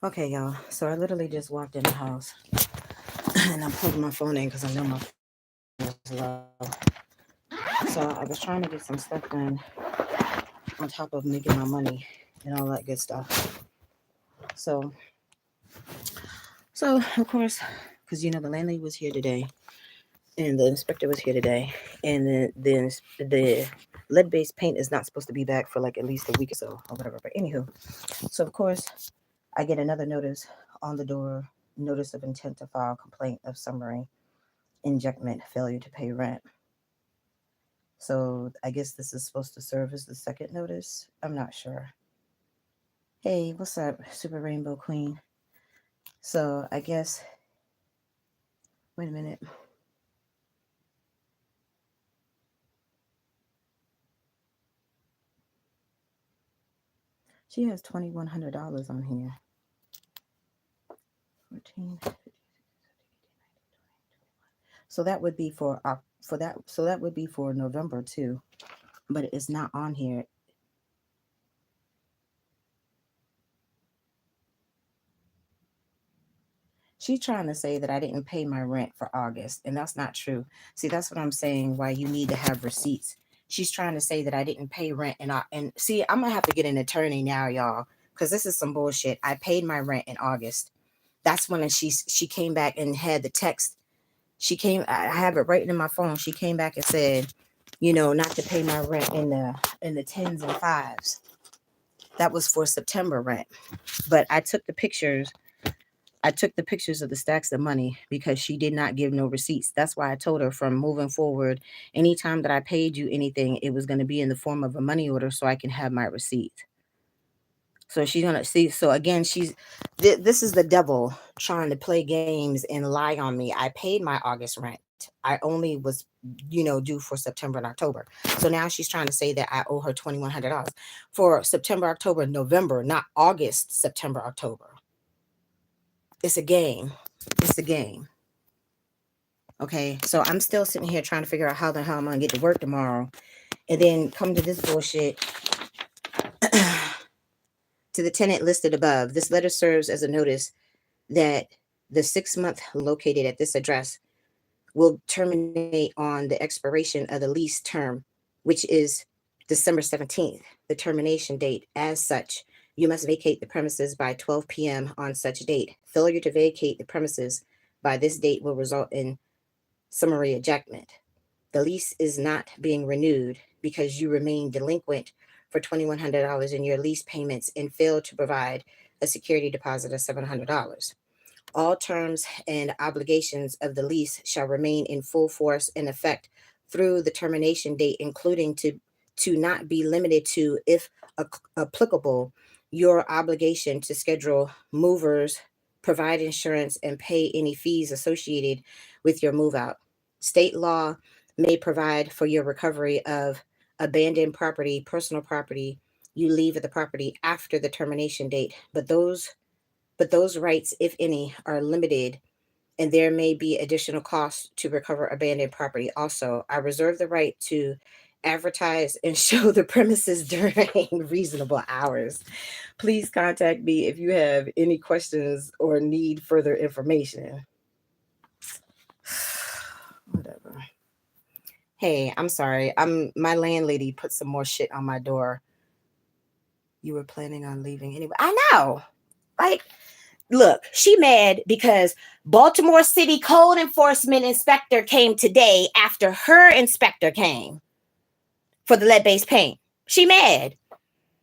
Okay, y'all. So I literally just walked in the house and I plugged my phone in because I know my phone was low. So I was trying to get some stuff done on top of making my money and all that good stuff. So, of course, because the landlady was here today and the inspector was here today, and the lead-based paint is not supposed to be back for like at least a week or so or whatever. But anywho, so of course I get another notice on the door, notice of intent to file complaint of summary injectment failure to pay rent. So I guess this is supposed to serve as the second notice. I'm not sure. Hey, what's up, Super Rainbow Queen? So I guess, wait a minute. She has $2,100 on here. 14. So that would be that would be for November too, but it's not on here. She's trying to say that I didn't pay my rent for August, and that's not true. See, that's what I'm saying. Why you need to have receipts. She's trying to say that I didn't pay rent, and see, I'm gonna have to get an attorney now, y'all, because this is some bullshit. I paid my rent in August. That's when she came back and had the text. She came. I have it right in my phone. She came back and said, not to pay my rent in the tens and fives. That was for September rent, but I took the pictures of the stacks of money because she did not give no receipts. That's why I told her from moving forward, anytime that I paid you anything, it was going to be in the form of a money order so I can have my receipt. So she's going to see. So again, this is the devil trying to play games and lie on me. I paid my August rent. I only was, due for September and October. So now she's trying to say that I owe her $2,100 for September, October, November, not August, September, October. It's a game. It's a game. Okay. So I'm still sitting here trying to figure out how the hell I'm going to get to work tomorrow. And then come to this bullshit. To the tenant listed above, this letter serves as a notice that the 6 month located at this address will terminate on the expiration of the lease term, which is December 17th, the termination date. As such, you must vacate the premises by 12 p.m. on such date. Failure to vacate the premises by this date will result in summary ejectment. The lease is not being renewed because you remain delinquent for $2,100 in your lease payments and failed to provide a security deposit of $700. All terms and obligations of the lease shall remain in full force and effect through the termination date, including to not be limited to, if applicable, your obligation to schedule movers, provide insurance, and pay any fees associated with your move out. State law may provide for your recovery of abandoned property, personal property you leave at the property after the termination date, but those rights, if any, are limited, and there may be additional costs to recover abandoned property. Also, I reserve the right to advertise and show the premises during reasonable hours. Please contact me if you have any questions or need further information. Whatever. Hey, I'm sorry. My landlady put some more shit on my door. You were planning on leaving anyway. I know. Like, look, she mad because Baltimore City Code Enforcement Inspector came today after her inspector came for the lead-based paint. She mad.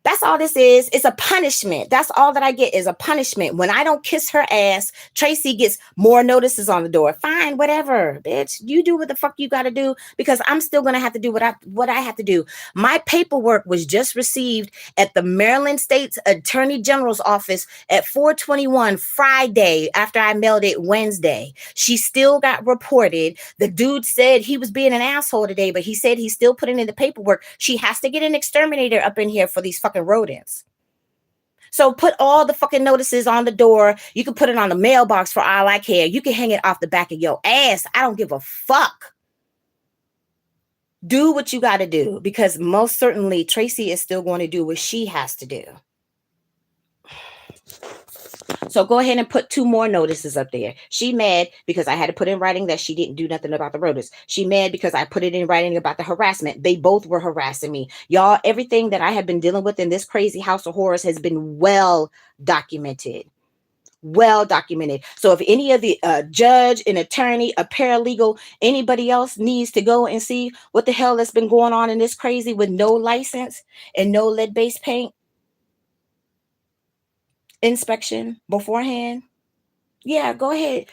That's all this is. It's a punishment. That's all that I get is a punishment. When I don't kiss her ass, Traci gets more notices on the door. Fine, whatever, bitch. You do what the fuck you got to do, because I'm still going to have to do what I have to do. My paperwork was just received at the Maryland State's Attorney General's office at 4:21 Friday after I mailed it Wednesday. She still got reported. The dude said he was being an asshole today, but he said he's still putting in the paperwork. She has to get an exterminator up in here for these fucking rodents. So put all the fucking notices on the door. You can put it on the mailbox for all I care. You can hang it off the back of your ass. I don't give a fuck. Do what you got to do, because most certainly Traci is still going to do what she has to do. So go ahead and put 2 more notices up there. She mad because I had to put in writing that she didn't do nothing about the rotors. She mad because I put it in writing about the harassment. They both were harassing me. Y'all, everything that I have been dealing with in this crazy house of horrors has been well documented. Well documented. So if any of the judge, an attorney, a paralegal, anybody else needs to go and see what the hell has been going on in this crazy with no license and no lead-based paint inspection beforehand, yeah, go ahead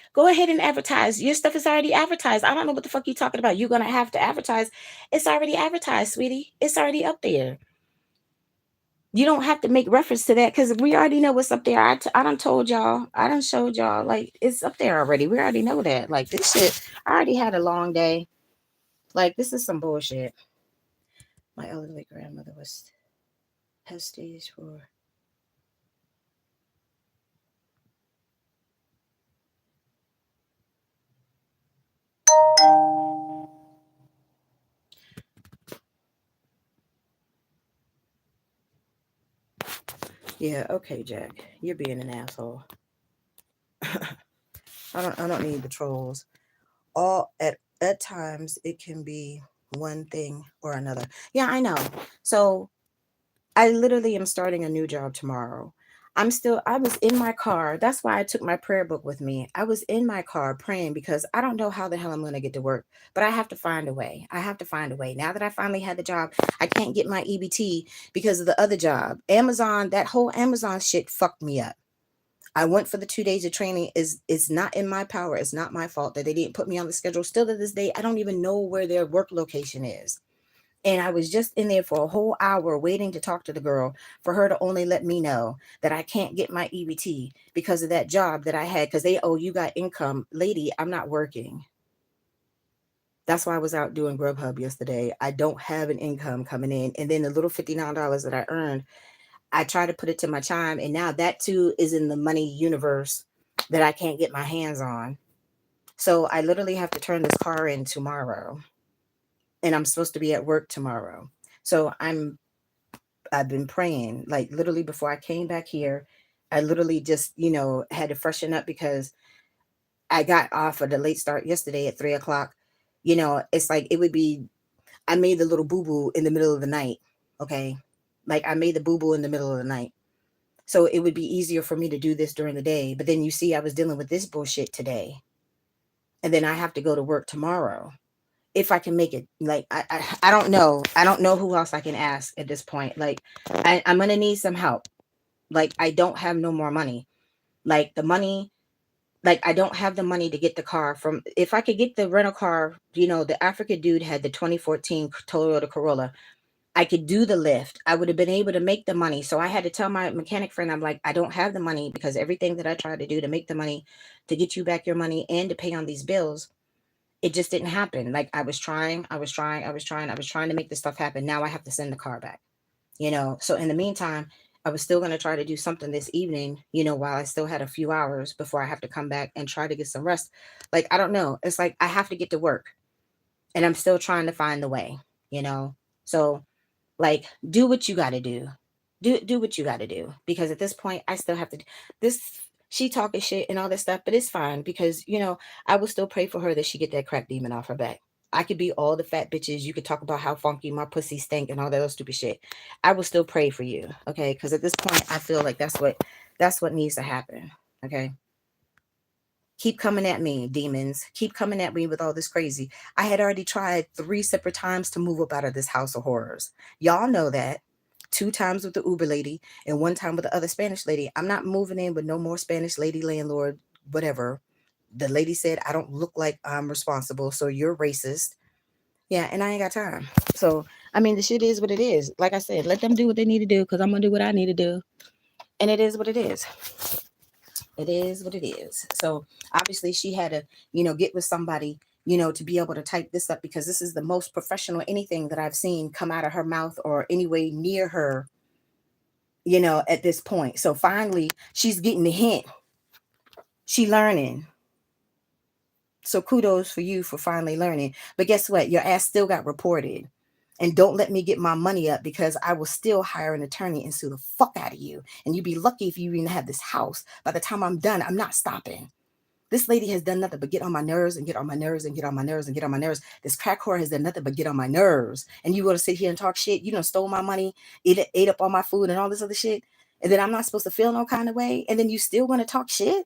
and advertise. Your stuff is already advertised. I don't know what the fuck you talking about. You're gonna have to advertise. It's already advertised, sweetie. It's already up there. You don't have to make reference to that because we already know what's up there. I done told y'all. I done showed y'all. Like, it's up there already. We already know that. Like, this shit, I already had a long day. Like, this is some bullshit. My elderly grandmother has stage 4. Yeah, okay, Jack. You're being an asshole. I don't need the trolls. All at times it can be one thing or another. Yeah, I know. So I literally am starting a new job tomorrow. I was in my car. That's why I took my prayer book with me. I was in my car praying because I don't know how the hell I'm going to get to work, but I have to find a way. I have to find a way. Now that I finally had the job, I can't get my EBT because of the other job. Amazon, that whole Amazon shit fucked me up. I went for the 2 days of training. Is not in my power. It's not my fault that they didn't put me on the schedule. Still to this day, I don't even know where their work location is. And I was just in there for a whole hour waiting to talk to the girl for her to only let me know that I can't get my EBT because of that job that I had. Because they, oh, you got income. Lady, I'm not working. That's why I was out doing Grubhub yesterday. I don't have an income coming in. And then the little $59 that I earned, I try to put it to my chime, and now that too is in the money universe that I can't get my hands on. So I literally have to turn this car in tomorrow, and I'm supposed to be at work tomorrow. So I've been praying, like literally before I came back here. I literally just, had to freshen up because I got off of the late start yesterday at 3 o'clock. It's like it would be, I made the little boo boo in the middle of the night. Okay. Like I made the boo boo in the middle of the night. So it would be easier for me to do this during the day. But then you see, I was dealing with this bullshit today. And then I have to go to work tomorrow. If I can make it, like, I don't know. I don't know who else I can ask at this point. Like, I'm going to need some help. Like, I don't have no more money. Like, the money, like, I don't have the money to get the car from, if I could get the rental car, the African dude had the 2014 Toyota Corolla. I could do the lift. I would have been able to make the money. So I had to tell my mechanic friend, I'm like, I don't have the money because everything that I tried to do to make the money, to get you back your money and to pay on these bills, it just didn't happen. Like I was trying to make this stuff happen. Now I have to send the car back, So in the meantime, I was still going to try to do something this evening, while I still had a few hours before I have to come back and try to get some rest. Like, I don't know. It's like I have to get to work and I'm still trying to find the way, you know? So, like, do what you got to do. Do what you got to do, because at this point I still have to this. She talking shit and all this stuff, but it's fine because I will still pray for her that she get that crack demon off her back. I could be all the fat bitches. You could talk about how funky my pussy stink and all that other stupid shit. I will still pray for you, okay? Because at this point I feel like that's what needs to happen. Okay. Keep coming at me, demons. Keep coming at me with all this crazy. I had already tried 3 separate times to move up out of this house of horrors. Y'all know that. 2 times with the Uber lady and 1 time with the other Spanish lady. I'm not moving in with no more Spanish lady landlord, whatever. The lady said, I don't look like I'm responsible, so you're racist. Yeah, and I ain't got time. So, I mean, the shit is what it is. Like I said, let them do what they need to do because I'm going to do what I need to do. And it is what it is. It is what it is. So obviously she had to, get with somebody, to be able to type this up because this is the most professional anything that I've seen come out of her mouth or anyway near her, at this point. So finally she's getting the hint. She learning. So kudos for you for finally learning. But guess what? Your ass still got reported. And don't let me get my money up, because I will still hire an attorney and sue the fuck out of you. And you'd be lucky if you even have this house. By the time I'm done, I'm not stopping. This lady has done nothing but get on my nerves and get on my nerves and get on my nerves and get on my nerves. This crack whore has done nothing but get on my nerves. And you want to sit here and talk shit? You done stole my money, ate up all my food and all this other shit. And then I'm not supposed to feel no kind of way. And then you still want to talk shit?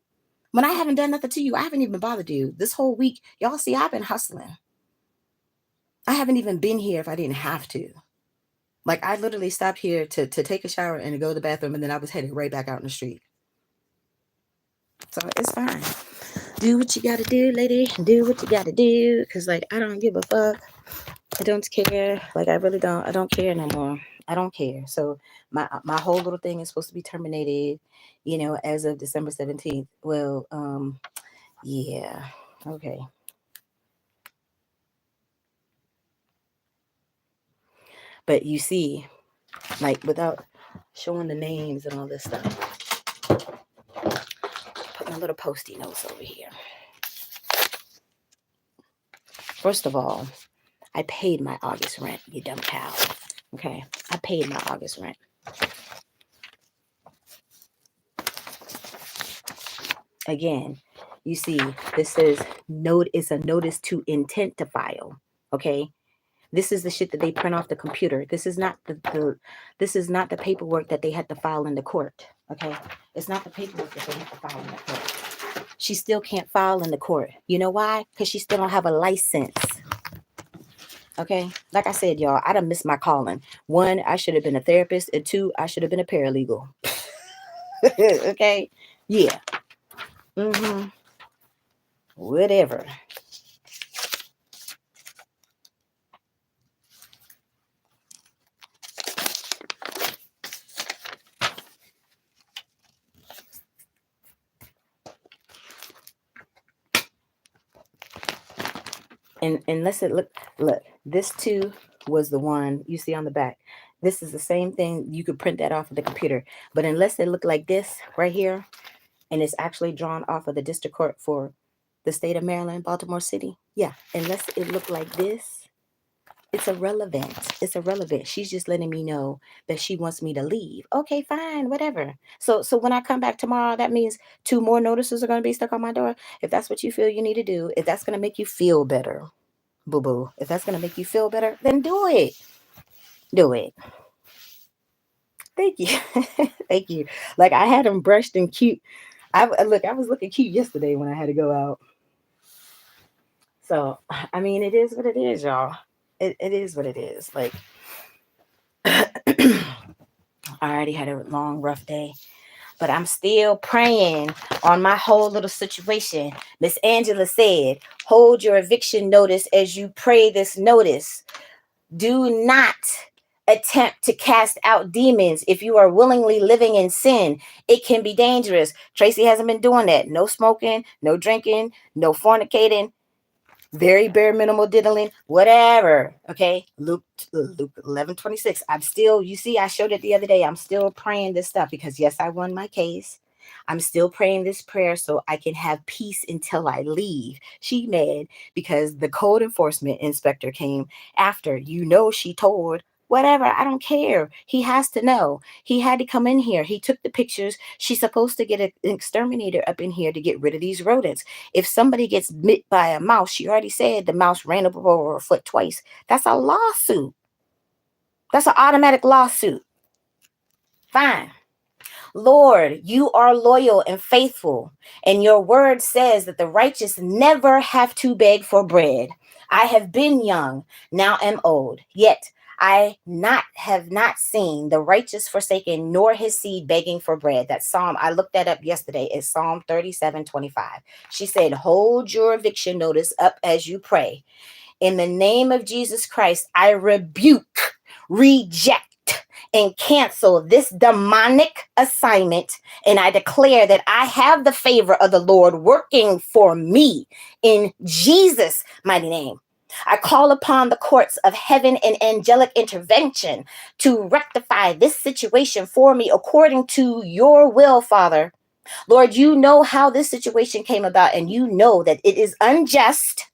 When I haven't done nothing to you, I haven't even bothered you. This whole week, y'all see, I've been hustling. I haven't even been here if I didn't have to. Like, I literally stopped here to take a shower and to go to the bathroom, and then I was headed right back out in the street. So it's fine. Do what you gotta do, lady. Do what you gotta do. Because, like, I don't give a fuck. I don't care. Like, I really don't. I don't care no more. I don't care. So my whole little thing is supposed to be terminated, as of December 17th. Well, yeah. Okay. But you see, like, without showing the names and all this stuff, put my little postie notes over here. First of all, I paid my August rent, you dumb cow. Okay, I paid my August rent. Again, you see, this is it's a notice to intent to file. Okay, this is the shit that they print off the computer. This is not this is not the paperwork that they had to file in the court. Okay, it's not the paperwork that they had to file in the court. She still can't file in the court. You know why? Because she still don't have a license. Okay, like I said, y'all, I done missed my calling. 1, I should have been a therapist, and 2, I should have been a paralegal. Okay, yeah. Whatever. And unless it look, this too was the one you see on the back. This is the same thing. You could print that off of the computer, but unless it look like this right here, and it's actually drawn off of the district court for the state of Maryland, Baltimore City. Yeah, unless it look like this, it's irrelevant. It's irrelevant. She's just letting me know that she wants me to leave. Okay, fine, whatever. So when I come back tomorrow, that means 2 more notices are going to be stuck on my door. If that's what you feel you need to do, if that's going to make you feel better, boo-boo, if that's going to make you feel better, then do it. Do it. Thank you. Thank you. Like, I had them brushed and cute. I was looking cute yesterday when I had to go out. So, I mean, it is what it is, y'all. It is what it is. Like, I already had a long, rough day, but I'm still praying on my whole little situation. Miss Angela said, hold your eviction notice as you pray this notice. Do not attempt to cast out demons if you are willingly living in sin. It can be dangerous. Traci hasn't been doing that. No smoking, no drinking, no fornicating, very bare minimal diddling, whatever. Okay, Luke 11:26. I'm still, you see, I showed it the other day. I'm still praying this stuff because yes, I won my case. I'm still praying this prayer so I can have peace until I leave. She mad because the code enforcement inspector came after. She told. Whatever, I don't care. He has to know. He had to come in here. He took the pictures. She's supposed to get an exterminator up in here to get rid of these rodents. If somebody gets bit by a mouse, she already said the mouse ran up over her foot twice. That's a lawsuit. That's an automatic lawsuit. Fine. Lord, you are loyal and faithful, and your word says that the righteous never have to beg for bread. I have been young, now am old, yet I have not seen the righteous forsaken, nor his seed begging for bread. That Psalm, I looked that up yesterday, is Psalm 37:25. She said, hold your eviction notice up as you pray. In the name of Jesus Christ, I rebuke, reject, and cancel this demonic assignment. And I declare that I have the favor of the Lord working for me in Jesus' mighty name. I call upon the courts of heaven and angelic intervention to rectify this situation for me according to your will, Father. Lord, you know how this situation came about, and you know that it is unjust.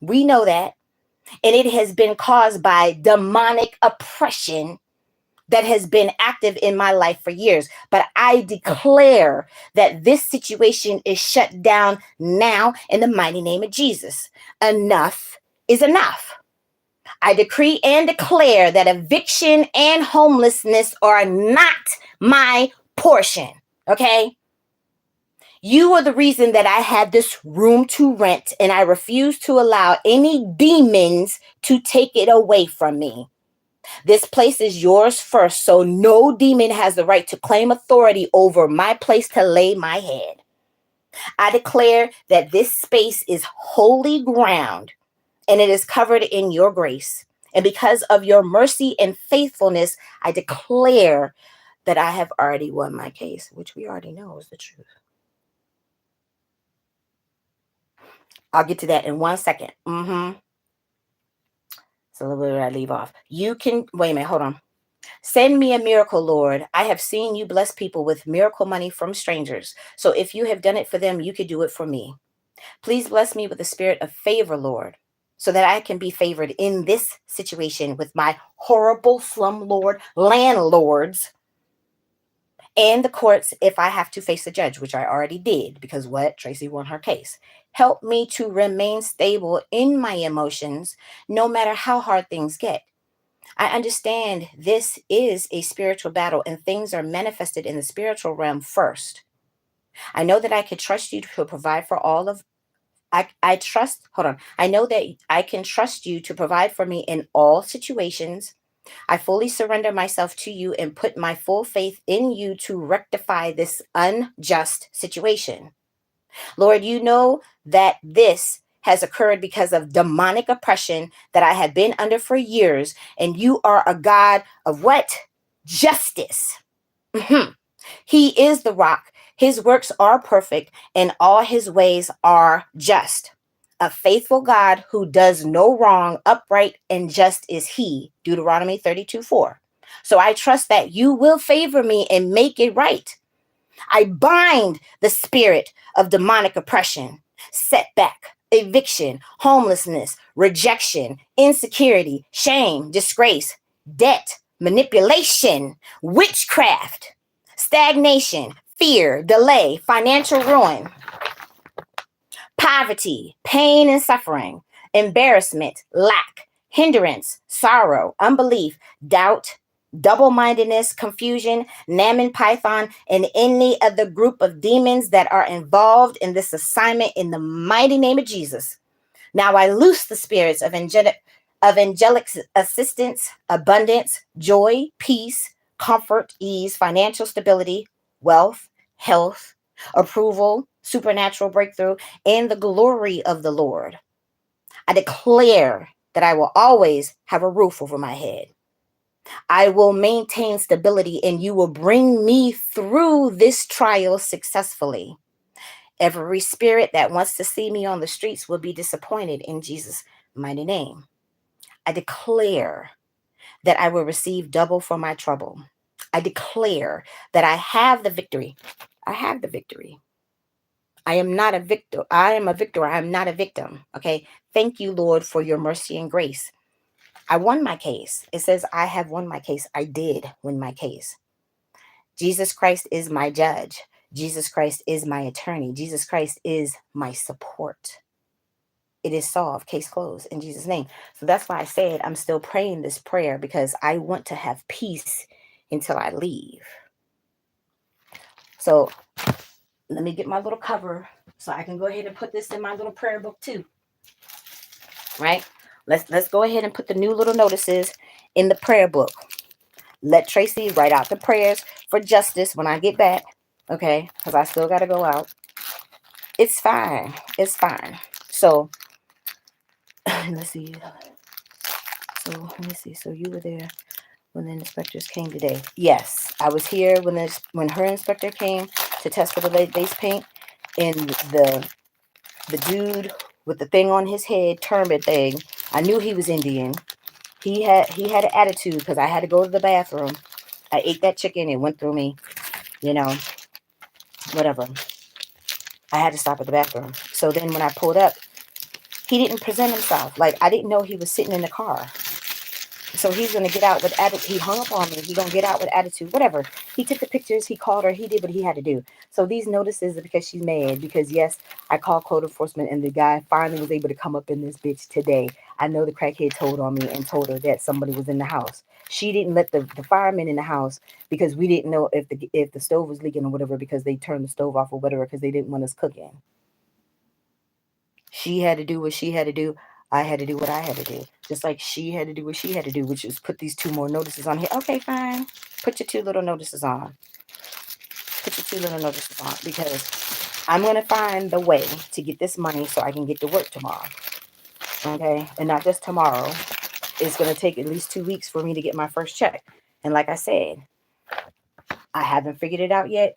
We know that. And it has been caused by demonic oppression that has been active in my life for years. But I declare that this situation is shut down now in the mighty name of Jesus. Enough is enough. I decree and declare that eviction and homelessness are not my portion. Okay? You are the reason that I had this room to rent, and I refuse to allow any demons to take it away from me. This place is yours first, so no demon has the right to claim authority over my place to lay my head. I declare that this space is holy ground, and it is covered in your grace. And because of your mercy and faithfulness, I declare that I have already won my case, which we already know is the truth. I'll get to that in 1 second. So where did I leave off? You can, wait a minute, hold on. Send me a miracle, Lord. I have seen you bless people with miracle money from strangers. So if you have done it for them, you could do it for me. Please bless me with the spirit of favor, Lord, so that I can be favored in this situation with my horrible slumlord landlords and the courts if I have to face a judge, which I already did, because what? Traci won her case. Help me to remain stable in my emotions, no matter how hard things get. I understand this is a spiritual battle and things are manifested in the spiritual realm first. I know that I can trust you to provide for all of I trust, hold on. I know that I can trust you to provide for me in all situations. I fully surrender myself to you and put my full faith in you to rectify this unjust situation. Lord, you know that this has occurred because of demonic oppression that I have been under for years, and you are a God of what? Justice. He is the rock. His works are perfect, and all his ways are just. A faithful God who does no wrong, upright and just is he. Deuteronomy 32:4. So I trust that you will favor me and make it right. I bind the spirit of demonic oppression, setback, eviction, homelessness, rejection, insecurity, shame, disgrace, debt, manipulation, witchcraft, stagnation, fear, delay, financial ruin, poverty, pain and suffering, embarrassment, lack, hindrance, sorrow, unbelief, doubt, double-mindedness, confusion, Naaman Python, and any other group of demons that are involved in this assignment in the mighty name of Jesus. Now I loose the spirits of angelic assistance, abundance, joy, peace, comfort, ease, financial stability, wealth, health, approval, supernatural breakthrough, and the glory of the Lord. I declare that I will always have a roof over my head. I will maintain stability, and you will bring me through this trial successfully. Every spirit that wants to see me on the streets will be disappointed in Jesus' mighty name. I declare that I will receive double for my trouble. I declare that I have the victory. I have the victory. I am not a victim. I am a victor. I am not a victim. Okay. Thank you, Lord, for your mercy and grace. I won my case. It says I have won my case. I did win my case. Jesus Christ is my judge. Jesus Christ is my attorney. Jesus Christ is my support. It is solved. Case closed in Jesus' name. So that's why I said I'm still praying this prayer, because I want to have peace until I leave. So let me get my little cover so I can go ahead and put this in my little prayer book too. Right? Let's go ahead and put the new little notices in the prayer book. Let Traci write out the prayers for justice when I get back. Okay? Because I still got to go out. It's fine. It's fine. So let's see. So let me see. So you were there when the inspectors came today. Yes, I was here when her inspector came to test for the base paint, and the dude with the thing on his head, turban thing. I knew he was Indian. He had an attitude because I had to go to the bathroom. I ate that chicken. It went through me, you know. whatever. I had to stop at the bathroom. So then when I pulled up, he didn't present himself. Like, I didn't know he was sitting in the car. So he's going to get out with attitude. He hung up on me. He's going to get out with attitude. Whatever. He took the pictures. He called her. He did what he had to do. So these notices are because she's mad. Because, yes, I called code enforcement and the guy finally was able to come up in this bitch today. I know the crackhead told on me and told her that somebody was in the house. She didn't let the firemen in the house because we didn't know if the stove was leaking or whatever, because they turned the stove off or whatever because they didn't want us cooking. She had to do what she had to do. I had to do what I had to do. Just like she had to do what she had to do, which is put these 2 more notices on here. Okay, fine. Put your 2 little notices on. Put your 2 little notices on, because I'm going to find the way to get this money so I can get to work tomorrow. Okay? And not just tomorrow. It's going to take at least 2 weeks for me to get my first check. And like I said, I haven't figured it out yet.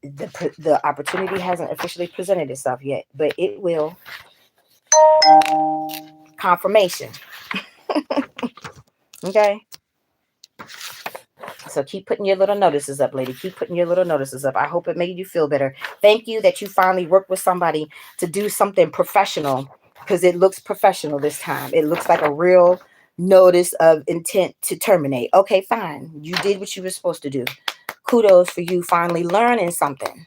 The opportunity hasn't officially presented itself yet, but it will. Confirmation. Okay? So keep putting your little notices up, lady. Keep putting your little notices up. I hope it made you feel better. Thank you that you finally worked with somebody to do something professional, because it looks professional this time. It looks like a real notice of intent to terminate. Okay, fine. You did what you were supposed to do. Kudos for you finally learning something.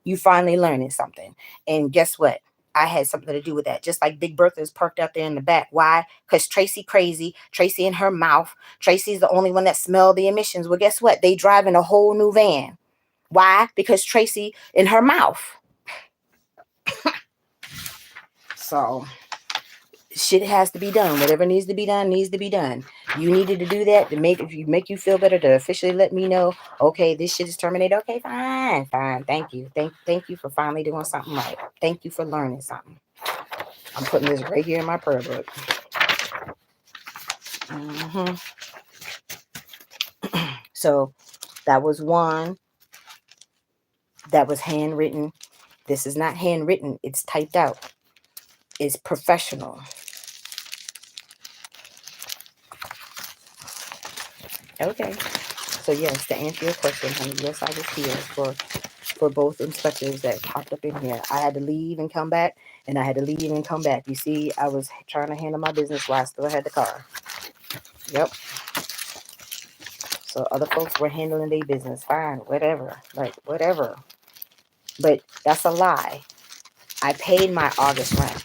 You finally learning something. And guess what? I had something to do with that. Just like Big Bertha is parked out there in the back. Why? Because Traci crazy. Traci in her mouth. Traci's the only one that smelled the emissions. Well, guess what? They driving a whole new van. Why? Because Traci in her mouth. So shit has to be done. Whatever needs to be done needs to be done. You needed to do that to make you feel better, to officially let me know, okay, this shit is terminated. Okay, fine. Thank you. Thank you for finally doing something right. Thank you for learning something. I'm putting this right here in my prayer book. So that was one that was handwritten. This is not handwritten. It's typed out. It's professional. Okay. So yes, to answer your question, honey, yes, I was here for both inspectors that popped up in here. I had to leave and come back, and I had to leave and come back. You see, I was trying to handle my business while I still had the car. Yep. So other folks were handling their business. Fine, whatever. Like, whatever. But that's a lie. I paid my August rent.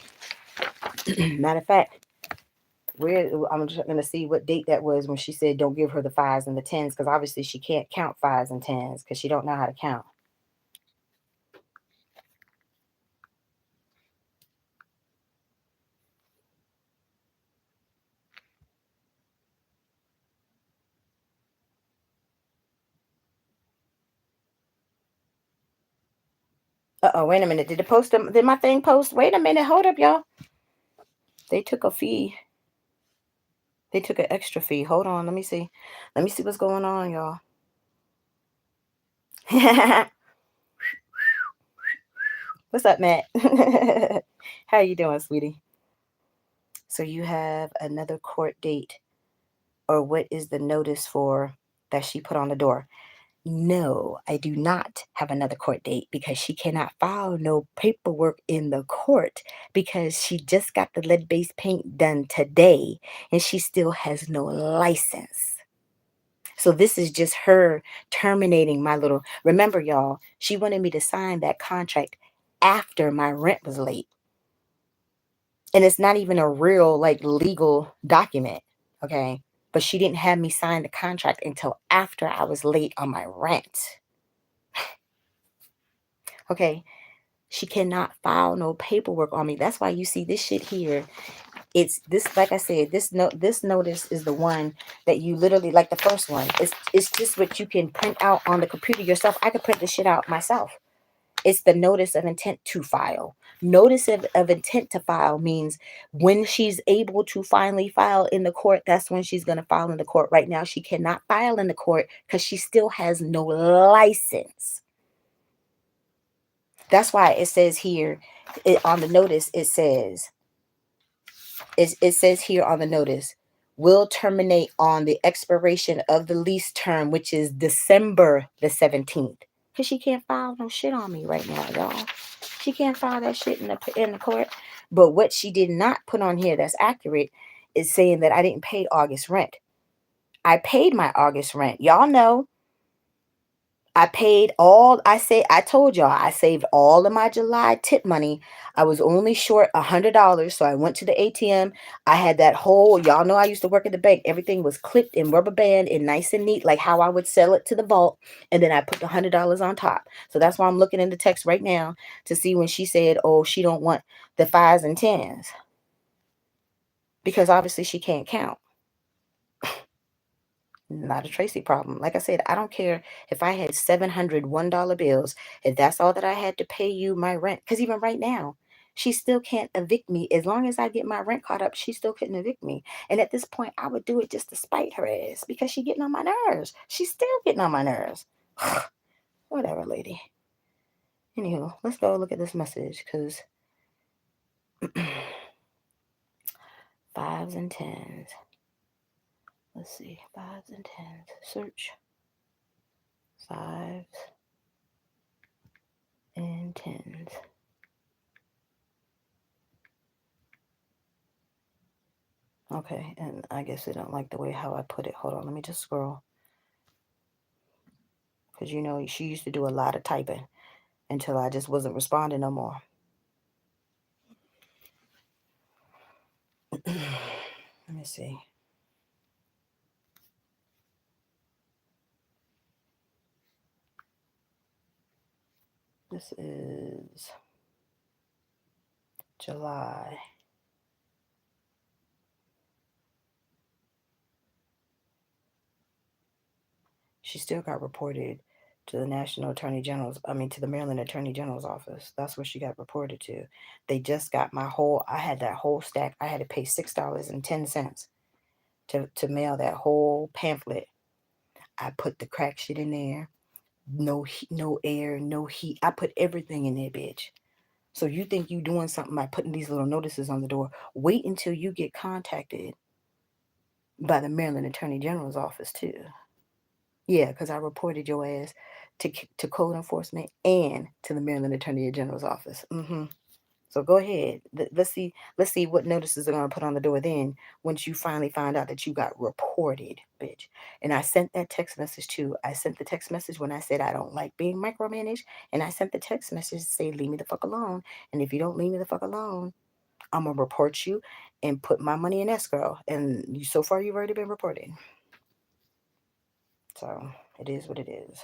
Matter of fact, I'm just going to see what date that was when she said don't give her the 5s and the 10s, because obviously she can't count 5s and 10s because she don't know how to count. Uh-oh, wait a minute. Did my thing post? Wait a minute. Hold up, y'all. They took a fee. They took an extra fee. Hold on. Let me see. Let me see what's going on, y'all. What's up, Matt? How you doing, sweetie? So you have another court date, or what is the notice for that she put on the door? No, I do not have another court date, because she cannot file no paperwork in the court because she just got the lead-based paint done today and she still has no license. So this is just her terminating my little, remember y'all, she wanted me to sign that contract after my rent was late. And it's not even a real like legal document, okay? But she didn't have me sign the contract until after I was late on my rent. Okay, she cannot file no paperwork on me. That's why you see this shit here. It's this, like I said, this notice is the one that you literally, like the first one. It's just what you can print out on the computer yourself. I could print this shit out myself. It's the notice of intent to file. Notice of intent to file means when she's able to finally file in the court, that's when she's going to file in the court. Right now, she cannot file in the court because she still has no license. That's why it says here on the notice, it says here on the notice, will terminate on the expiration of the lease term, which is December the 17th. because she can't file no shit on me right now, y'all. She can't file that shit in the court. But what she did not put on here that's accurate is saying that I didn't pay August rent. I paid my August rent. Y'all know I paid all. I told y'all I saved all of my July tip money. I was only short $100, so I went to the ATM. I had that whole, y'all know I used to work at the bank. Everything was clipped in rubber band and nice and neat, like how I would sell it to the vault. And then I put the $100 on top. So that's why I'm looking in the text right now to see when she said, oh, she don't want the fives and tens, because obviously she can't count. Not a Tracy problem. Like I said, I don't care if I had $701 bills. If that's all that I had to pay you my rent, because even right now, she still can't evict me. As long as I get my rent caught up, she still couldn't evict me. And at this point, I would do it just to spite her ass because she's getting on my nerves. She's still getting on my nerves. Whatever, lady. Anywho, let's go look at this message because fives and tens. Let's see, fives and tens. Search fives and tens. Okay, and I guess they don't like the way how I put it. Hold on, let me just scroll. Because you know, she used to do a lot of typing until I just wasn't responding no more. Let me see. This is July. She still got reported to the National Attorney General's, to the Maryland Attorney General's office. That's where she got reported to. They just got I had that whole stack. I had to pay $6.10 to mail that whole pamphlet. I put the crack shit in there. No heat, no air, no heat. I put everything in there, bitch. So you think you doing something by putting these little notices on the door. Wait until you get contacted by the Maryland Attorney General's office too. Yeah, because I reported your ass to code enforcement and to the Maryland Attorney General's office. So go ahead. Let's see what notices are gonna put on the door then once you finally find out that you got reported, bitch. And I sent that text message too. I sent the text message when I said I don't like being micromanaged, and I sent the text message to say leave me the fuck alone. And if you don't leave me the fuck alone, I'm gonna report you and put my money in escrow. And so far you've already been reported. So it is what it is.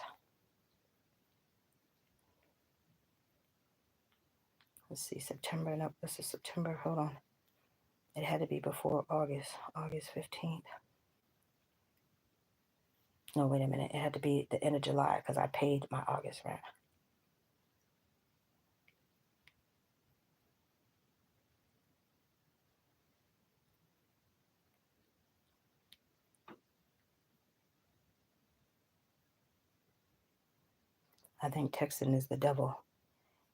Let's see, September. No, this is September. Hold on. It had to be before August 15th. No, wait a minute. It had to be the end of July because I paid my August rent. I think texting is the devil.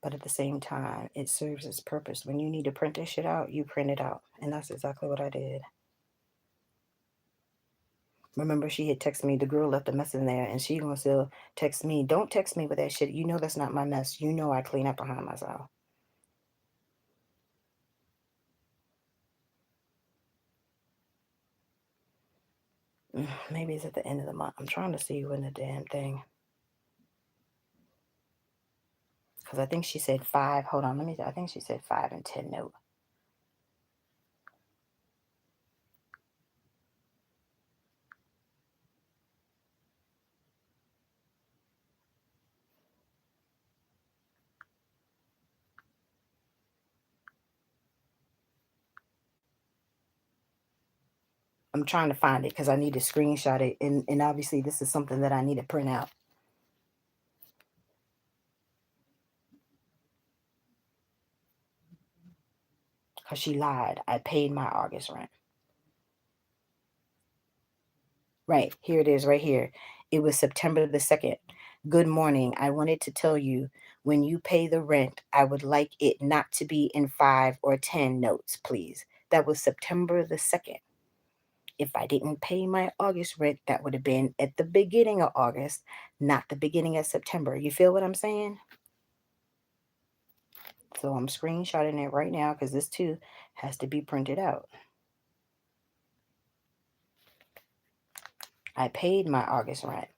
But at the same time, it serves its purpose. When you need to print this shit out, you print it out. And that's exactly what I did. Remember, she had texted me, the girl left a mess in there, and she gonna still text me. Don't text me with that shit. You know that's not my mess. You know I clean up behind myself. Maybe it's at the end of the month. I'm trying to see when the damn thing. Because I think she said 5. Hold on, I think she said 5 and 10 note. I'm trying to find it because I need to screenshot it. And obviously this is something that I need to print out. Because she lied. I paid my August rent. Right. Here it is right here. It was September the 2nd. Good morning. I wanted to tell you when you pay the rent, I would like it not to be in 5 or 10 notes, please. That was September the 2nd. If I didn't pay my August rent, that would have been at the beginning of August, not the beginning of September. You feel what I'm saying? So I'm screenshotting it right now because this too has to be printed out. I paid my August rent.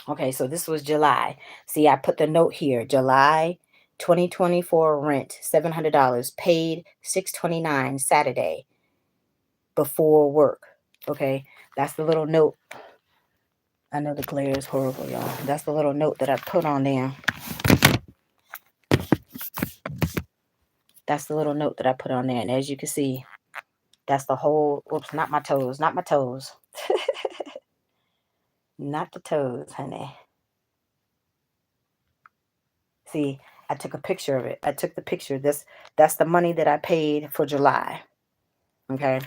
Okay, so this was July. See, I put the note here. July 2024 rent, $700, paid $629 Saturday before work. Okay, that's the little note. I know the glare is horrible, y'all. That's the little note that I put on there. That's the little note that I put on there. And as you can see, that's the whole, whoops, not my toes, not my toes. Not the toes, honey. See, I took a picture of it. I took the picture. That's the money that I paid for July. Okay.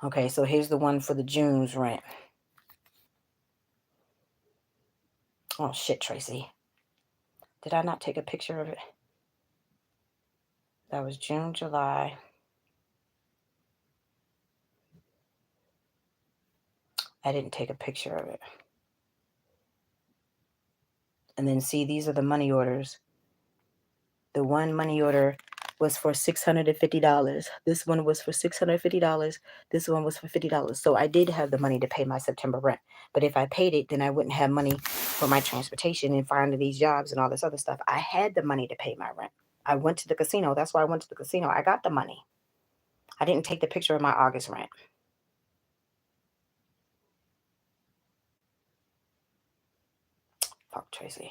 Okay, so here's the one for the June's rent. Oh shit, Tracy. Did I not take a picture of it? That was June, July. I didn't take a picture of it. And then see, these are the money orders. The one money order was for $650. This one was for $650. This one was for $50. So I did have the money to pay my September rent. But if I paid it, then I wouldn't have money for my transportation and finding these jobs and all this other stuff. I had the money to pay my rent. I went to the casino. That's why I went to the casino. I got the money. I didn't take the picture of my August rent. Fuck Tracy.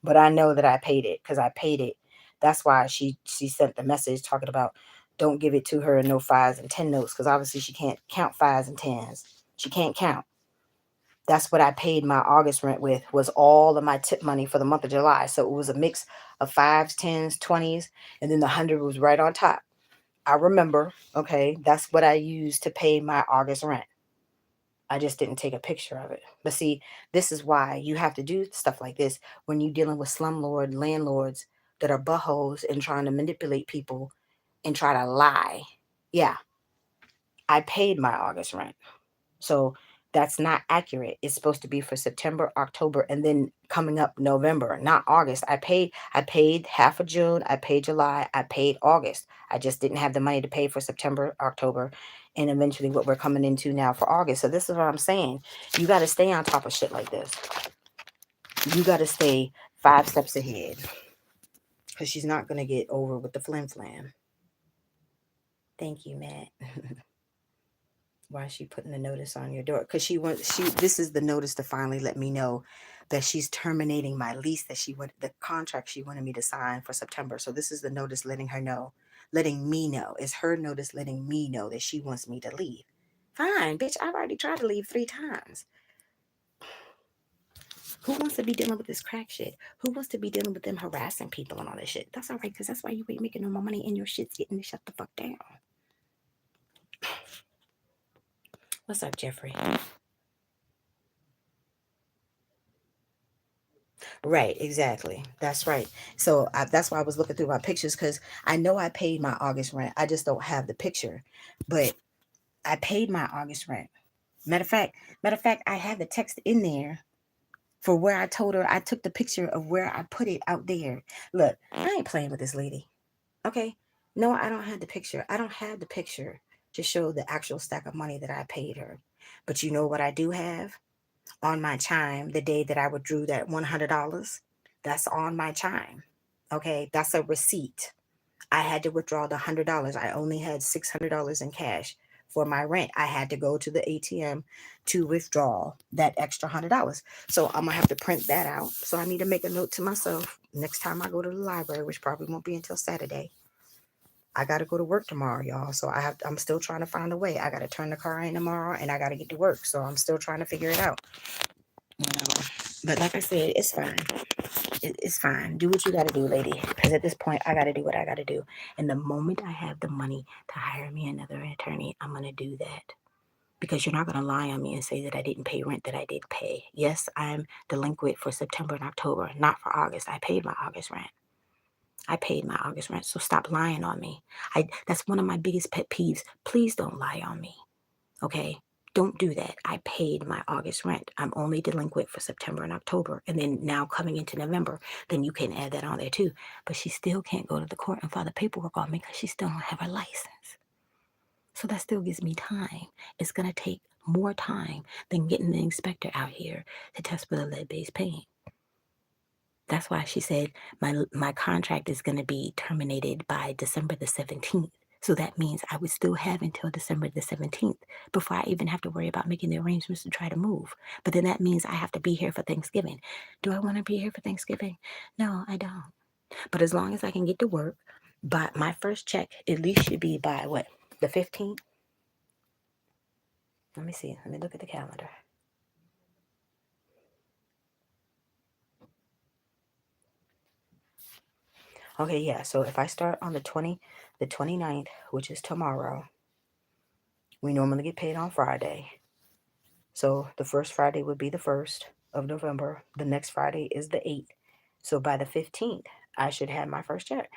But I know that I paid it because I paid it. That's why she sent the message talking about don't give it to her in no 5s and 10 notes because obviously she can't count 5s and 10s. She can't count. That's what I paid my August rent with was all of my tip money for the month of July. So it was a mix of 5s, 10s, 20s, and then the 100 was right on top. I remember, okay, that's what I used to pay my August rent. I just didn't take a picture of it. But see, this is why you have to do stuff like this when you're dealing with slumlord landlords that are buttholes and trying to manipulate people and try to lie. Yeah, I paid my August rent. So that's not accurate. It's supposed to be for September, October, and then coming up November, not August. I paid half of June, I paid July, I paid August. I just didn't have the money to pay for September, October, and eventually what we're coming into now for August. So this is what I'm saying. You got to stay on top of shit like this. You got to stay 5 steps ahead because she's not going to get over with the flim flam. Thank you, Matt. Why is she putting the notice on your door? Because this is the notice to finally let me know that she's terminating my lease the contract she wanted me to sign for September. So this is the notice letting me know. It's her notice letting me know that she wants me to leave. Fine, bitch, I've already tried to leave 3 times. Who wants to be dealing with this crack shit? Who wants to be dealing with them harassing people and all this shit? That's all right, because that's why you ain't making no more money and your shit's getting to shut the fuck down. What's up, Jeffrey? Right, exactly. That's right. So that's why I was looking through my pictures because I know I paid my August rent. I just don't have the picture, but I paid my August rent. Matter of fact, I had the text in there for where I told her I took the picture of where I put it out there. Look, I ain't playing with this lady. Okay. No, I don't have the picture. I don't have the picture to show the actual stack of money that I paid her. But you know what I do have? On my chime the day that I withdrew that $100. That's on my chime. Okay, that's a receipt. I had to withdraw the $100. I only had $600 in cash for my rent. I had to go to the ATM to withdraw that extra $100. So I'm gonna have to print that out. So I need to make a note to myself next time I go to the library, which probably won't be until Saturday. I got to go to work tomorrow, y'all. So I'm still trying to find a way. I got to turn the car in tomorrow and I got to get to work. So I'm still trying to figure it out. You know, But like I said, it's fine. It's fine. Do what you got to do, lady. Because at this point, I got to do what I got to do. And the moment I have the money to hire me another attorney, I'm going to do that. Because you're not going to lie on me and say that I didn't pay rent that I did pay. Yes, I'm delinquent for September and October, not for August. I paid my August rent. I paid my August rent, so stop lying on me. That's one of my biggest pet peeves. Please don't lie on me, okay? Don't do that. I paid my August rent. I'm only delinquent for September and October. And then now coming into November, then you can add that on there too. But she still can't go to the court and file the paperwork on me because she still don't have her license. So that still gives me time. It's going to take more time than getting the inspector out here to test for the lead-based paint. That's why she said my contract is going to be terminated by December the 17th. So that means I would still have until December the 17th before I even have to worry about making the arrangements to try to move. But then that means I have to be here for Thanksgiving. Do I want to be here for Thanksgiving? No, I don't. But as long as I can get to work, but my first check at least should be by what? The 15th? Let me see. Let me look at the calendar. Okay, yeah. So if I start on the 29th, which is tomorrow, we normally get paid on Friday. So the first Friday would be the 1st of November. The next Friday is the 8th. So by the 15th, I should have my first check.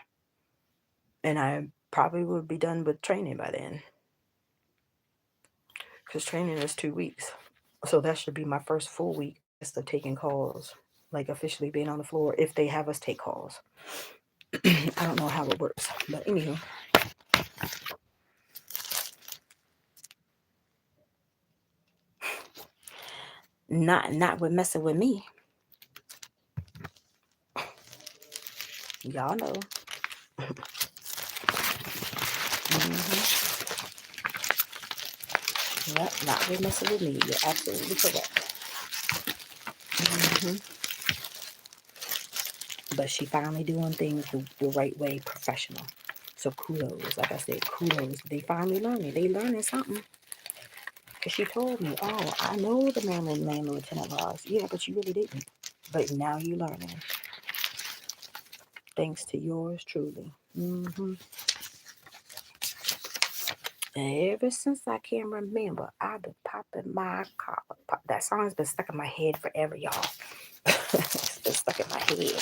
And I probably would be done with training by then. Because training is 2 weeks. So that should be my first full week just of taking calls. Like officially being on the floor if they have us take calls. I don't know how it works. But anywho. Not with messing with me. Y'all know. Mm-hmm. Yep, not with messing with me. You're absolutely correct. Mm-hmm. But she finally doing things the right way, professional. So kudos. Like I said, kudos. They finally learning. They learning something. Because she told me, oh, I know the Maryland landlord tenant laws. Yeah, but you really didn't. But now you learning. Thanks to yours truly. Mm-hmm. Ever since I can remember, I've been popping my collar. That song's been stuck in my head forever, y'all. It's been stuck in my head.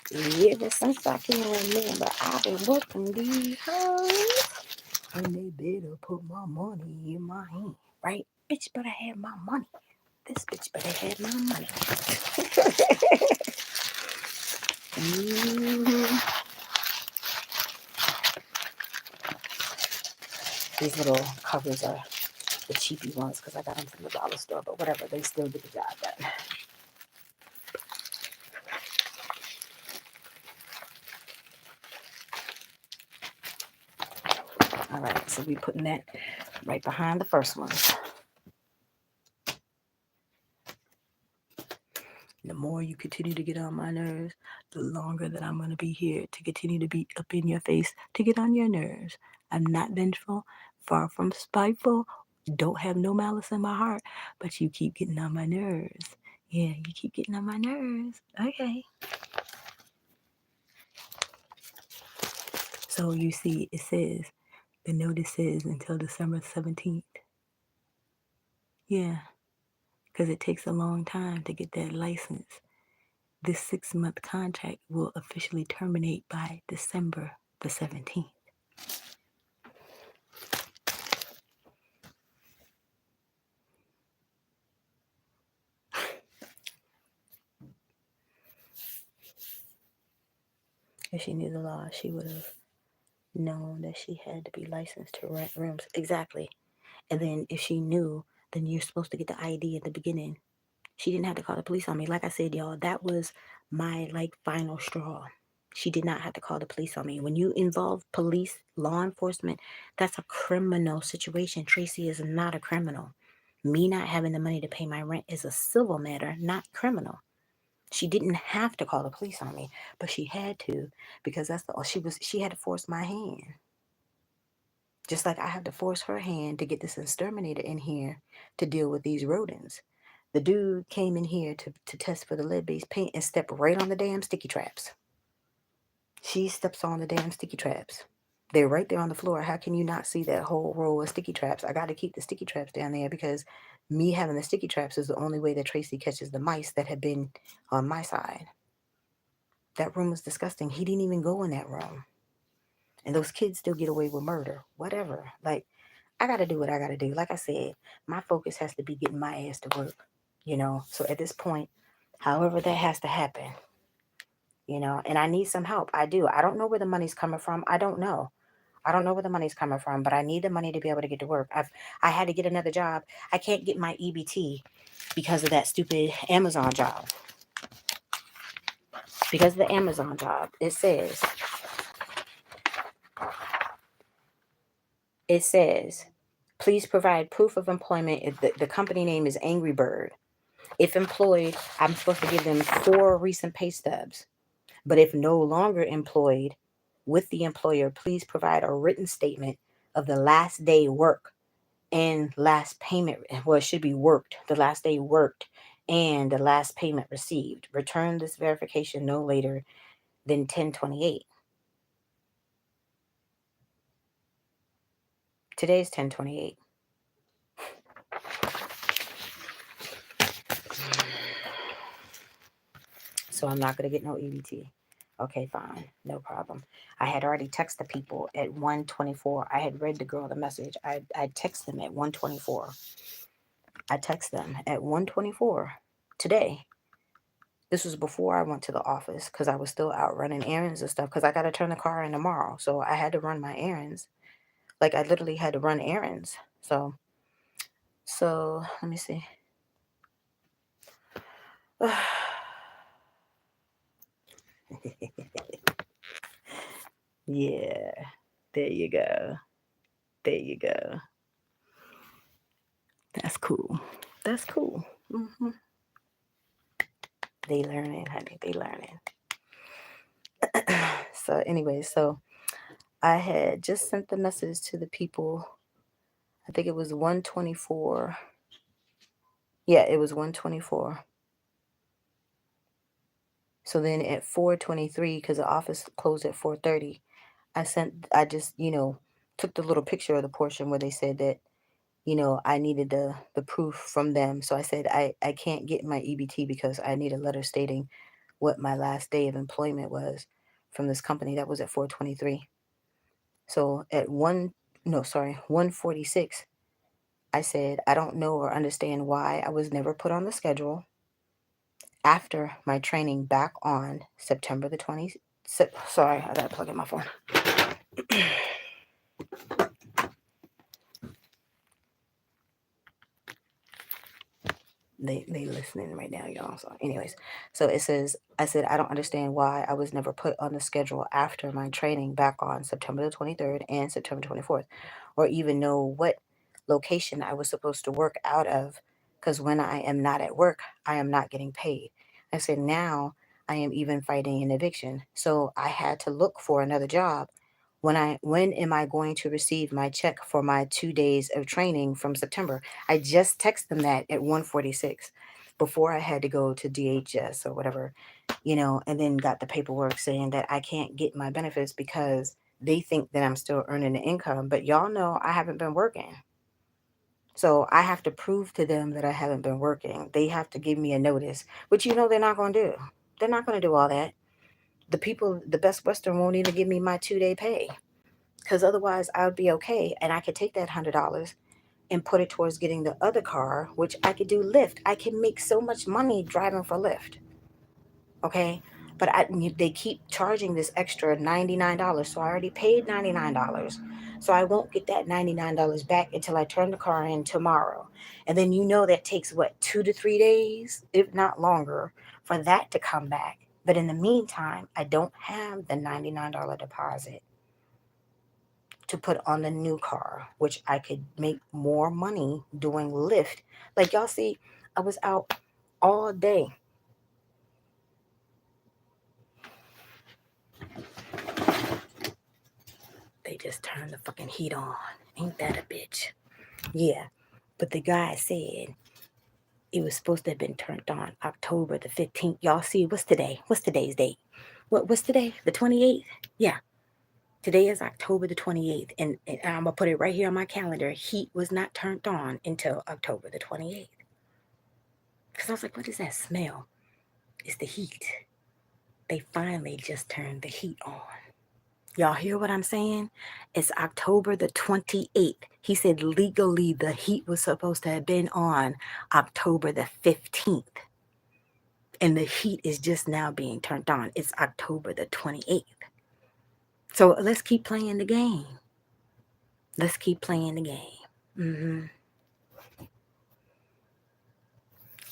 Ever since I can remember, I've been working these hoes. And they better put my money in my hand, right? Bitch better have my money. This bitch better have my money. Mm-hmm. These little covers are the cheapy ones because I got them from the dollar store, but whatever, they still get the job done. All right, so we putting that right behind the first one. The more you continue to get on my nerves, the longer that I'm going to be here to continue to be up in your face to get on your nerves. I'm not vengeful, far from spiteful, don't have no malice in my heart, but you keep getting on my nerves. Yeah, you keep getting on my nerves. Okay. So you see, it says, the notice says until December 17th. Yeah, because it takes a long time to get that license. This 6-month contract will officially terminate by December the 17th. If she knew the law, she would have known that she had to be licensed to rent rooms. Exactly. And then if she knew, then you're supposed to get the ID at the beginning. She didn't have to call the police on me. Like I said, y'all, that was my final straw. She did not have to call the police on me. When you involve police, law enforcement, that's a criminal situation. Traci is not a criminal. Me not having the money to pay my rent is a civil matter, not criminal. She didn't have to call the police on me, but she had to because she had to force my hand. Just like I have to force her hand to get this exterminator in here to deal with these rodents. The dude came in here to test for the lead-based paint and stepped right on the damn sticky traps. She steps on the damn sticky traps. They're right there on the floor. How can you not see that whole row of sticky traps? I got to keep the sticky traps down there because me having the sticky traps is the only way that Traci catches the mice that have been on my side. That room was disgusting. He didn't even go in that room. And those kids still get away with murder. Whatever. Like, I got to do what I got to do. Like I said, my focus has to be getting my ass to work, So at this point, however that has to happen, and I need some help. I do. I don't know where the money's coming from. I don't know. I don't know where the money's coming from, but I need the money to be able to get to work. I had to get another job. I can't get my EBT because of that stupid Amazon job. Because of the Amazon job, it says, please provide proof of employment. The company name is Angry Bird. If employed, I'm supposed to give them 4 recent pay stubs. But if no longer employed with the employer, please provide a written statement of the last day work and last payment. Well, it should be worked. The last day worked and the last payment received. Return this verification no later than 10/28. Today's 10/28. So I'm not going to get no EBT. Okay, fine. No problem. I had already texted the people at 1:24. I had read the girl the message. I texted them at 1:24. I text them at 1:24 today. This was before I went to the office because I was still out running errands and stuff because I got to turn the car in tomorrow. So I had to run my errands. Like I literally had to run errands. So let me see. Yeah, there you go. There you go. That's cool. That's cool. Mm-hmm. They learning, honey. They learning. So anyway, so I had just sent the message to the people. I think it was 1:24. Yeah, it was 1:24. So then at 4:23, because the office closed at 4:30, I just, took the little picture of the portion where they said that, I needed the proof from them. So I said, I can't get my EBT because I need a letter stating what my last day of employment was from this company. That was at 4:23. So at 1:46, I said, I don't know or understand why I was never put on the schedule after my training back on September the 20th. Sorry, I gotta plug in my phone. They listening right now, y'all. So anyways, so it says, I said, I don't understand why I was never put on the schedule after my training back on September the 23rd and September 24th, or even know what location I was supposed to work out of, because when I am not at work, I am not getting paid. I said, now I am even fighting an eviction. So I had to look for another job. When am I going to receive my check for my 2 days of training from September? I just texted them that at 1:46 before I had to go to DHS or whatever, and then got the paperwork saying that I can't get my benefits because they think that I'm still earning the income. But y'all know I haven't been working. So I have to prove to them that I haven't been working. They have to give me a notice, which they're not going to do. They're not going to do all that. The Best Western won't even give me my 2-day pay because otherwise I would be okay. And I could take that $100 and put it towards getting the other car, which I could do Lyft. I can make so much money driving for Lyft. Okay. But they keep charging this extra $99. So I already paid $99. So I won't get that $99 back until I turn the car in tomorrow. And then that takes 2 to 3 days, if not longer, for that to come back. But in the meantime, I don't have the $99 deposit to put on the new car, which I could make more money doing Lyft. Like y'all see, I was out all day. They just turned the fucking heat on. Ain't that a bitch? Yeah. But the guy said, It was supposed to have been turned on October the 15th. Y'all see, what's today? What's today's date? What's today? The 28th? Yeah. Today is October the 28th. And I'm going to put it right here on my calendar. Heat was not turned on until October the 28th. Because I was like, what is that smell? It's the heat. They finally just turned the heat on. Y'all hear what I'm saying? It's October the 28th. He said legally the heat was supposed to have been on October the 15th. And the heat is just now being turned on. It's October the 28th. So let's keep playing the game. Let's keep playing the game.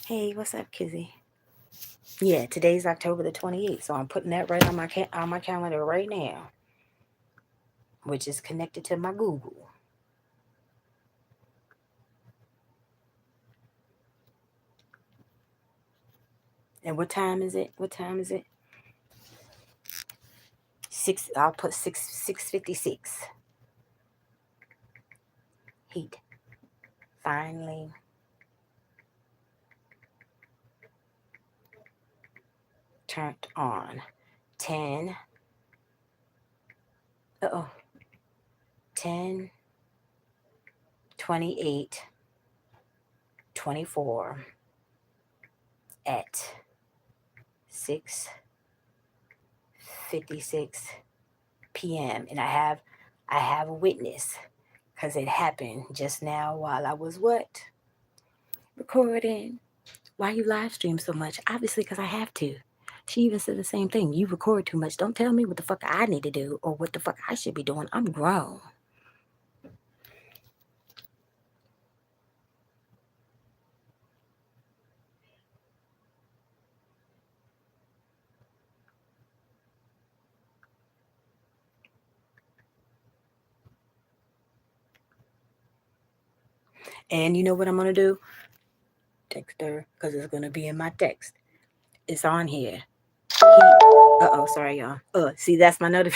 Hey, what's up, Kizzy? Yeah, today's October the 28th. So I'm putting that right on my calendar right now, which is connected to my Google. And what time is it? What time is it? I'll put 6:56. Heat finally turned on. 10. 10, 28, 24 at 6:56 p.m. And I have a witness, because it happened just now while I was what? Recording. Why you live stream so much? Obviously, because I have to. She even said the same thing. You record too much. Don't tell me what the fuck I need to do or what the fuck I should be doing. I'm grown. And you know what I'm going to do? Text her, because it's going to be in my text. It's on here. Sorry, y'all. See, that's my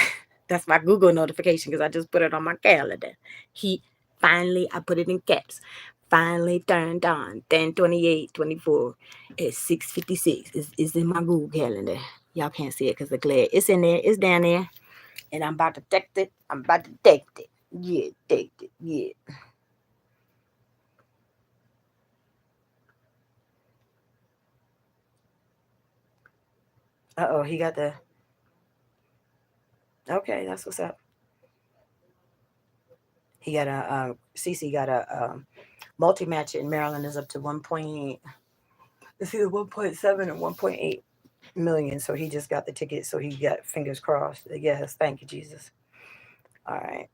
that's my Google notification, because I just put it on my calendar. He finally, I put it in caps. Finally turned on. 10/28/24 at 6:56. It's in my Google calendar. Y'all can't see it because the glare. It's in there. It's down there. And I'm about to text it. Yeah, text it. Yeah. He got the. Okay, that's what's up. He got a. CC got a multi match in Maryland is up to 1.8. It's either 1.7 and 1.8 million. So he just got the ticket. So he got fingers crossed. Yes, thank you, Jesus. All right.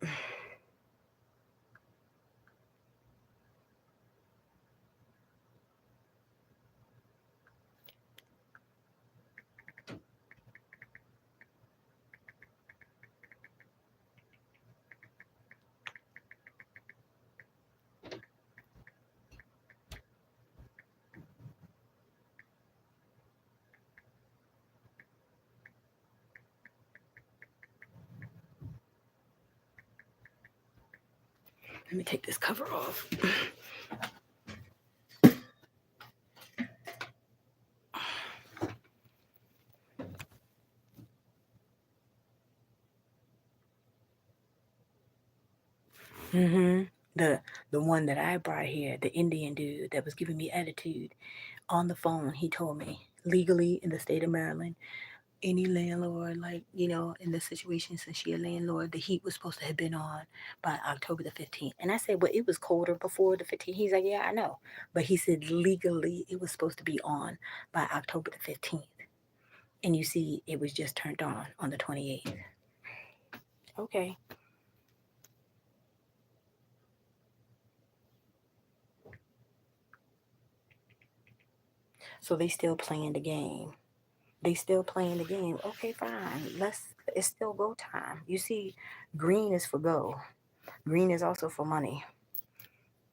Let me take this cover off. The one that I brought here, the Indian dude that was giving me attitude, on the phone, he told me legally in the state of Maryland, any landlord, like, in this situation, since she a landlord, the heat was supposed to have been on by October the 15th. And I said, well, it was colder before the 15th. He's like, yeah, I know. But he said legally it was supposed to be on by October the 15th. And you see, it was just turned on the 28th. Okay. So they still playing the game. Okay, fine. It's still go time. You see, green is for go. Green is also for money.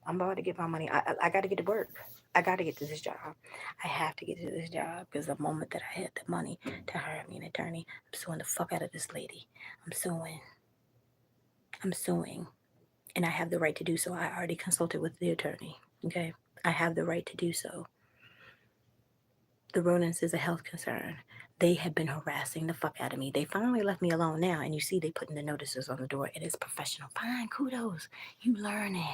I'm about to get my money. I got to get to work. I got to get to this job. I have to get to this job, because the moment that I had the money to hire me an attorney, I'm suing the fuck out of this lady. I'm suing. And I have the right to do so. I already consulted with the attorney. Okay. I have the right to do so. The rodents is a health concern. They have been harassing the fuck out of me. They finally left me alone now, and you see they putting the notices on the door. It is professional. Fine, kudos. You learning.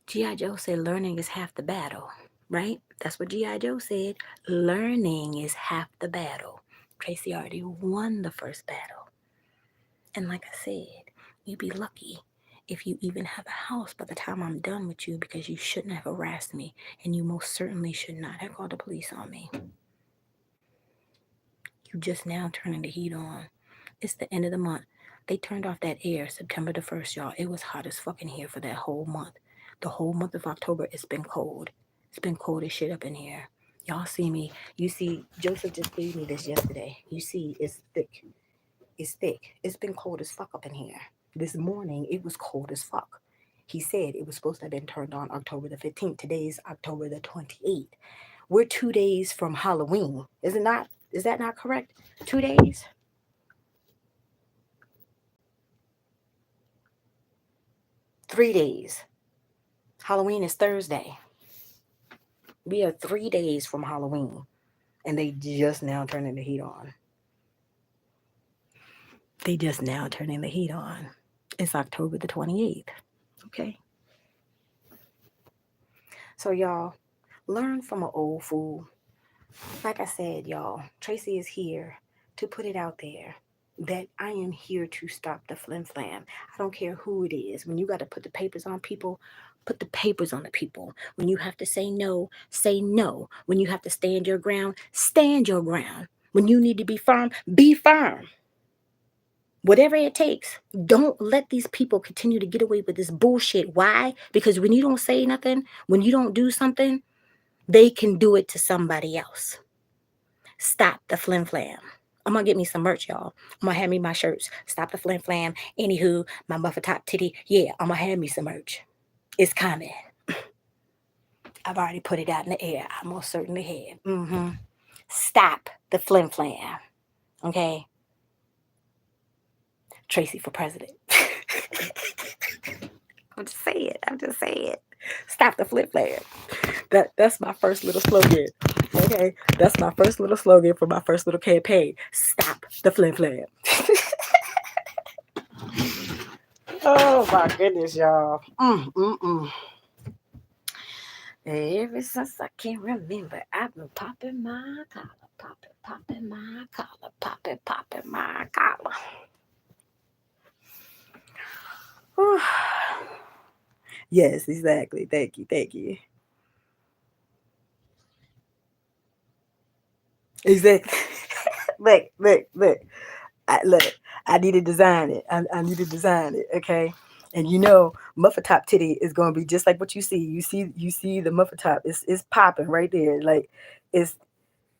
G.I. Joe said learning is half the battle, right? That's what G.I. Joe said. Learning is half the battle. Traci already won the first battle. And like I said, you'd be lucky if you even have a house by the time I'm done with you, because you shouldn't have harassed me, and you most certainly should not have called the police on me. You just now turning the heat on. It's the end of the month. They turned off that air September the 1st, y'all. It was hot as fucking here for that whole month. The whole month of October, it's been cold. It's been cold as shit up in here. Y'all see me. You see, Joseph just gave me this yesterday. You see, it's thick. It's thick. It's been cold as fuck up in here. This morning, it was cold as fuck. He said it was supposed to have been turned on October the 15th. Today's October the 28th. We're 2 days from Halloween. Is it not? Is that not correct? 2 days? 3 days. Halloween is Thursday. We are 3 days from Halloween, and they just now turning the heat on. They just now turning the heat on. It's October the 28th. Okay. So, y'all, learn from an old fool. Like I said, y'all, Traci is here to put it out there that I am here to stop the flim flam. I don't care who it is. When you got to put the papers on people, put the papers on the people. When you have to say no, say no. When you have to stand your ground, stand your ground. When you need to be firm, be firm. Whatever it takes. Don't let these people continue to get away with this bullshit. Why? Because when you don't say nothing, when you don't do something, they can do it to somebody else. Stop the flim flam. I'm gonna get me some merch, y'all. I'm gonna have me my shirts. Stop the flim flam. Anywho, my buffer top titty. Yeah, I'm gonna have me some merch. It's coming. I've already put it out in the air. I most certainly have. Stop the flim flam. Okay? Traci for president. I'm just saying. I'm just saying. Stop the flim flam. That's my first little slogan. Okay? That's my first little slogan for my first little campaign. Stop the flim flam. Oh my goodness, y'all. Ever since I can remember, I've been popping my collar, popping my collar, popping my collar. Yes, exactly. Thank you, thank you. Exactly. Look. Look. I need to design it. I need to design it. Okay. And you know, muffin top titty is gonna be just like what you see. You see the muffin top. It's popping right there. Like it's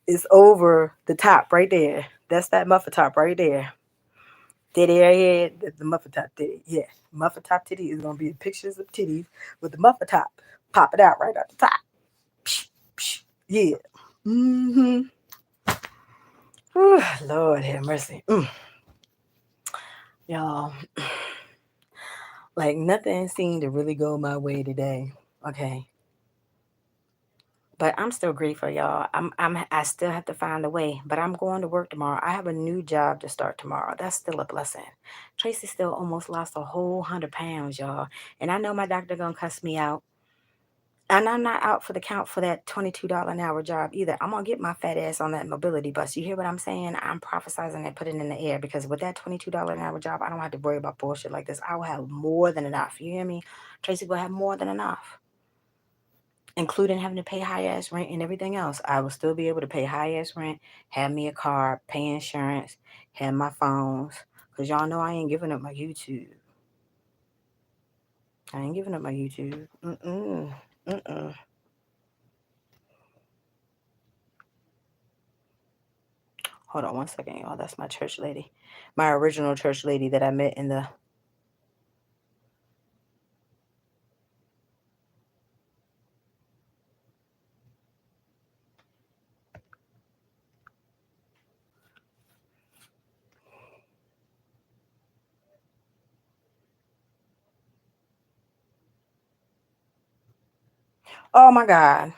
it's over the top right there. That's that muffin top right there. Titty right here, the muffin top titty. Yeah, muffin top titty is gonna be pictures of titties with the muffin top popping out right at the top. Psh, psh, yeah. Mm-hmm. Whew, Lord have mercy. Y'all, like nothing seemed to really go my way today. Okay. But I'm still grateful, y'all. I still have to find a way. But I'm going to work tomorrow. I have a new job to start tomorrow. That's still a blessing. Traci still almost lost a whole 100 pounds, y'all. And I know my doctor gonna cuss me out. And I'm not out for the count for that $22 an hour job either. I'm gonna get my fat ass on that mobility bus. You hear what I'm saying? I'm prophesizing and putting it in the air, because with that $22 an hour job, I don't have to worry about bullshit like this. I will have more than enough. You hear me? Traci will have more than enough, including having to pay high ass rent and everything else. I will still be able to pay high ass rent, have me a car, pay insurance, have my phones. Cause y'all know I ain't giving up my YouTube. I ain't giving up my YouTube. Mm-mm. Hold on 1 second, y'all. That's my church lady. My original church lady that I met in the. Oh my God.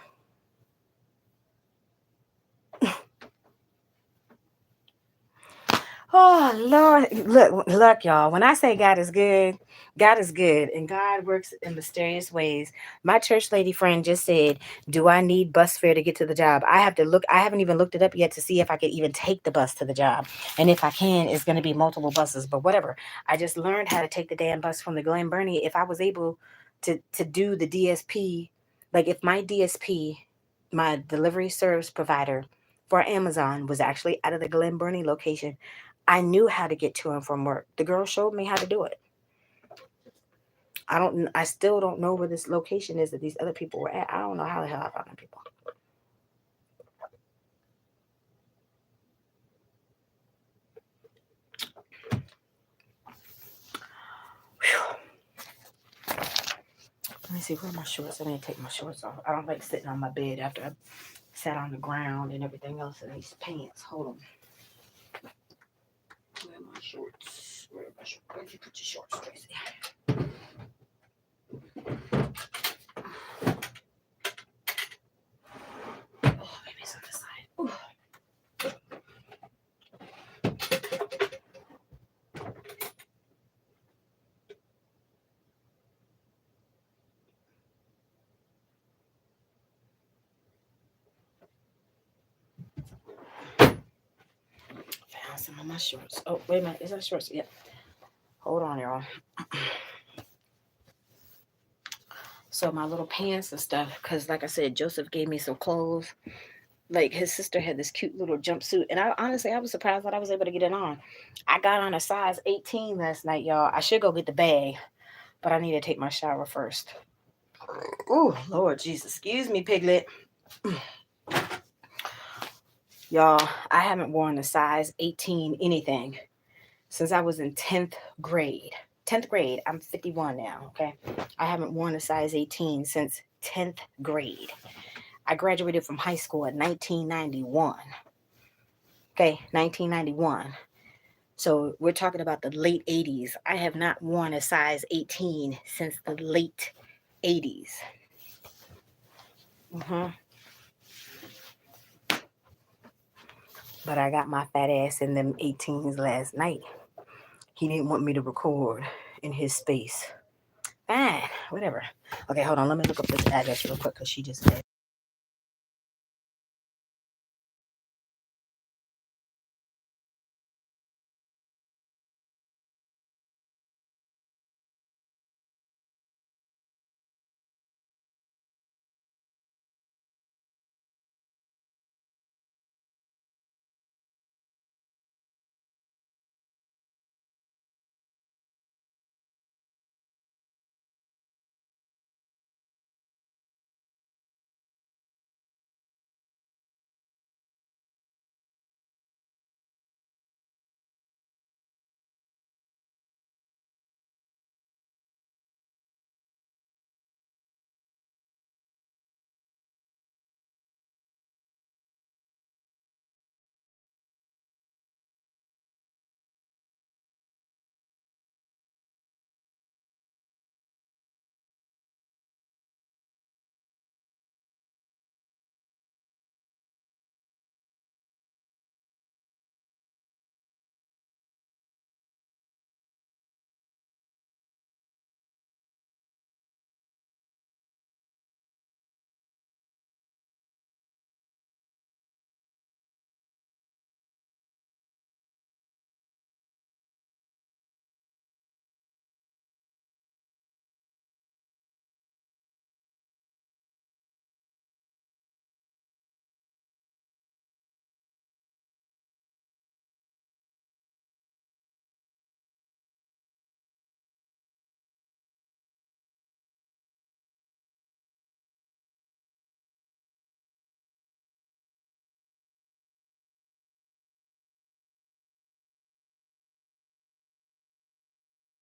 Oh Lord, look, y'all. When I say God is good, God is good, and God works in mysterious ways. My church lady friend just said, "Do I need bus fare to get to the job?" I have to look. I haven't even looked it up yet to see if I could even take the bus to the job, and if I can, it's going to be multiple buses. But whatever. I just learned how to take the damn bus from the Glen Burnie. If I was able to do the DSP, like if my DSP, my delivery service provider for Amazon, was actually out of the Glen Burnie location, I knew how to get to and from work. The girl showed me how to do it. I still don't know where this location is that these other people were at. I don't know how the hell I found them people. Whew. Let me see, where are my shorts? I need to take my shorts off. I don't like sitting on my bed after I sat on the ground and everything else in these pants. Hold on. Where are my shorts? Where are my shorts? Where'd you put your shorts, Tracy? Oh, maybe it's on the side. Ooh. Found some of my shorts. Oh, wait a minute. Is that shorts? Yep. Hold on, y'all. So my little pants and stuff, because like I said, Joseph gave me some clothes. Like his sister had this cute little jumpsuit, and I was surprised that I was able to get it on. I got on a size 18 last night, y'all. I should go get the bag, but I need to take my shower first. Oh Lord Jesus, excuse me, Piglet. Y'all, I haven't worn a size 18 anything since I was in 10th grade. 10th grade. I'm 51 now, okay? I haven't worn a size 18 since 10th grade. I graduated from high school in 1991. Okay, 1991. So we're talking about the late 80s. I have not worn a size 18 since the late 80s. But I got my fat ass in them 18s last night. He didn't want me to record in his space. Fine, whatever. Okay, hold on. Let me look up this address real quick because she just said.